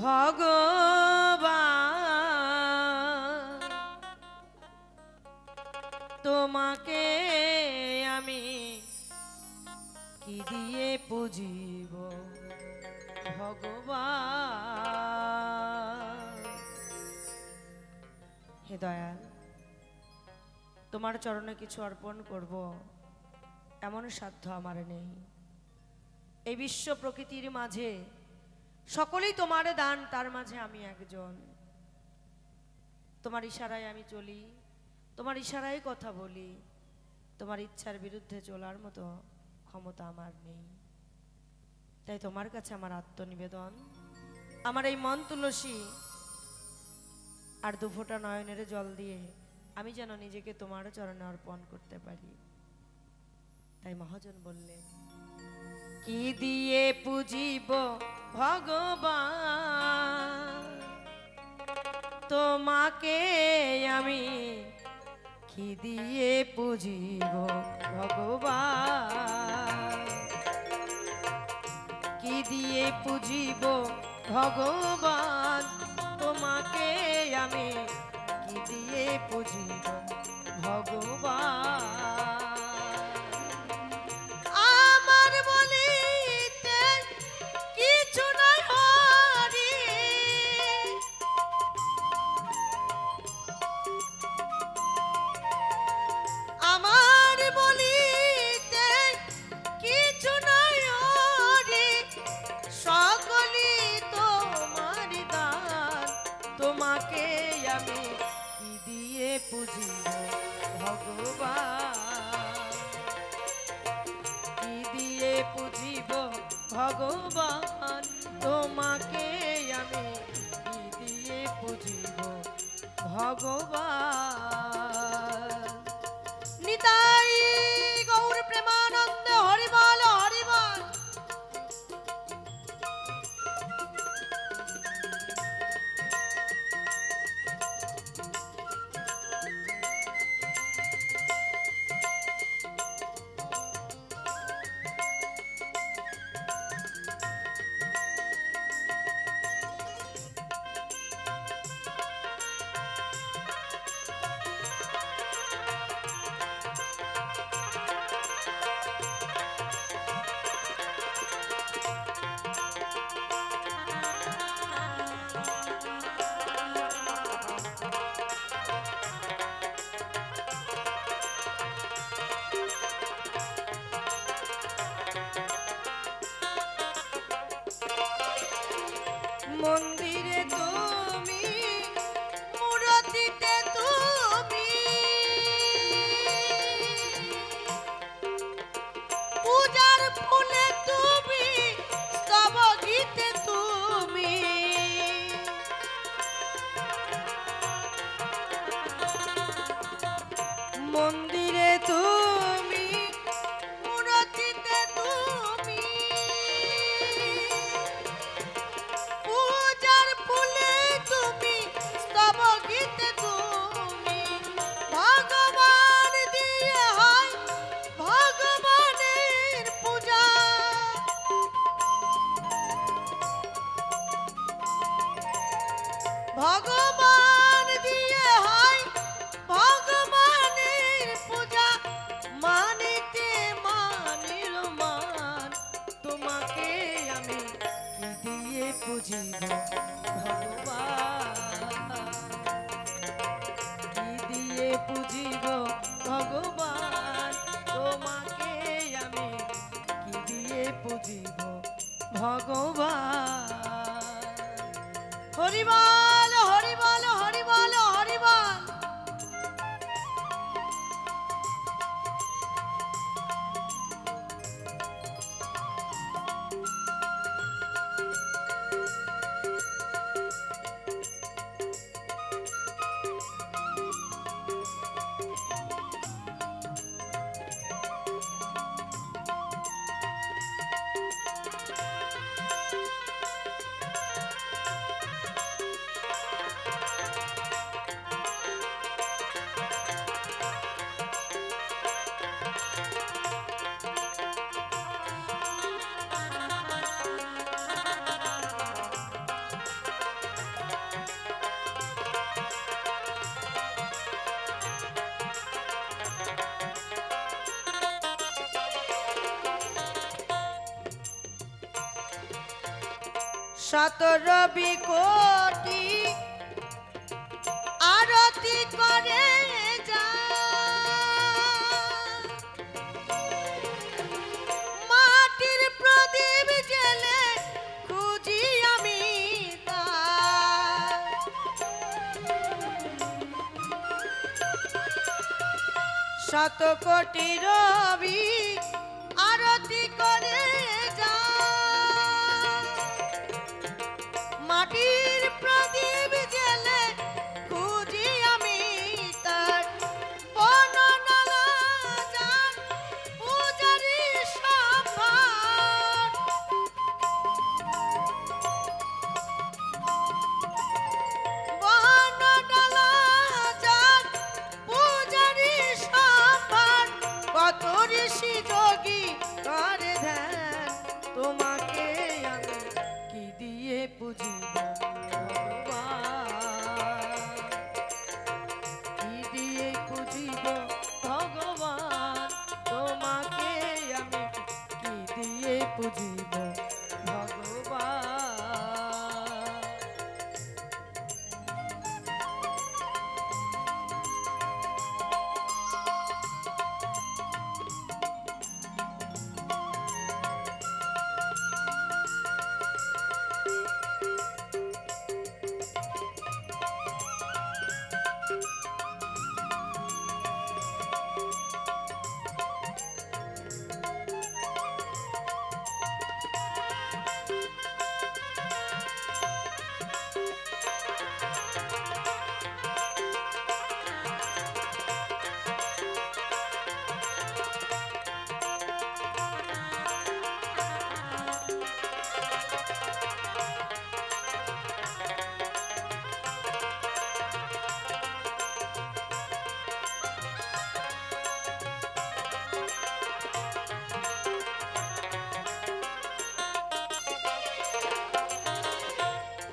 ভগবান তোমাকে আমি কি দিয়ে পুজিব ভগবান। হে দয়াল, তোমার চরণে কিছু অর্পণ করব এমন সাধ্য আমার নেই। এই বিশ্ব প্রকৃতির মাঝে সকলেই তোমার দান, তার মাঝে আমি একজন। তোমার ইশারায় আমি চলি, তোমার ইশারায় কথা বলি, তোমার ইচ্ছার বিরুদ্ধে চলার মতো ক্ষমতা আমার নেই। তাই তোমার কাছে আমার আত্মনিবেদন, আমার এই মন তুলসী আর দুফোঁটা নয়নের জল দিয়ে আমি যেন নিজেকে তোমার চরণে অর্পণ করতে পারি। তাই মহাজন বললেন, কি দিয়ে পুজিব ভগবান তোমাকে আমি কি দিয়ে পুজিব ভগবান, কি দিয়ে পুজিব ভগবান তোমাকে আমি কি দিয়ে পুজিব ভগবান। আমার বলিতে কিছু নাই হরি, আমার বলিতে কিছু নাই হরি, সকলি তোমার দান তোমাকে আমি কি দিয়ে পুজিব ভগবান, কি দিয়ে পুজিব ভগবান তোমাকে আমি কি দিয়ে পুজিব ভগবান। নিতাই গৌর প্রেমানন্দ হরি বল হরি বল। মন্দিরে তুমি, মূর্তিতে তুমি, পূজার ফুলে তুমি, স্তব গীতে তুমি, মন্দিরে তুমি, মূর্তিতে তুমি, পূজার ফুলে তুমি, স্তব গীতে তুমি, ভগবান দিয়ে হয় ভগবানের পূজা, ভগবান দিয়ে হয় ভগবানের পূজা, মানিতে মানিল মান তোমাকে আমি কি দিয়ে পুজিব ভগবান, কি দিয়ে পুজিব ভগবান তোমাকে আমি কি দিয়ে পুজিব ভগবান। হরি বল হরি বল হরি বল হরি বল। শতরবি কোটি আরতি করে যা মাটির প্রদীপ জেলে খুঁজি আমি শত কোটি রবি আরতি করে যা মাটির প্রদীপ জেলে খুঁজি আমি তার বননালা যান পূজারি সম্ভার বননালা যান পূজারি সম্ভার কত ঋষি যোগী করে ধ্যান তোমাকে আমি কি দিয়ে পুজিব ভগবান কি দিয়ে পুজিব ভগবান তোমাকে আমি কি দিয়ে পুজিব ভগবান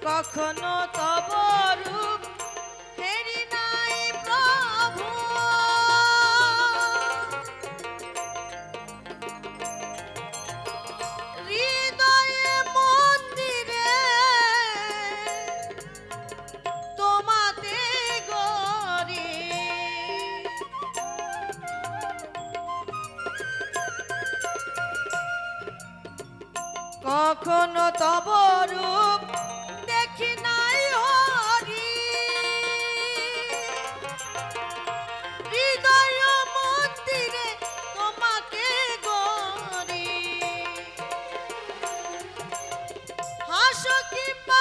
কখনো তব রূপ ফেরি নাই প্রভু হৃদয়ে মন্দিরে তোমাতে গরি কখনো তব রূপ দেখি নাই হরি হৃদয় মন্দিরে তোমাকে গরি হাসো কিংবা